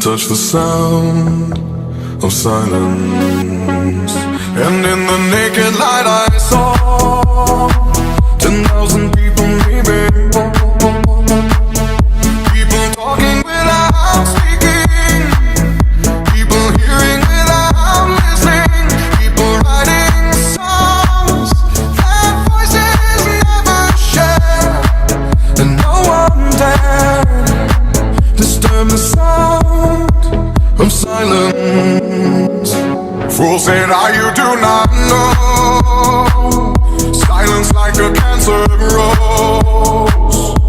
touch the sound of silence. And in the naked light I saw 10,000 people maybe. People talking without speaking, people hearing without listening, people writing songs that voices never share. And no one dared disturb the sound of silence. Fools said, you do not know. Silence like a cancer grows.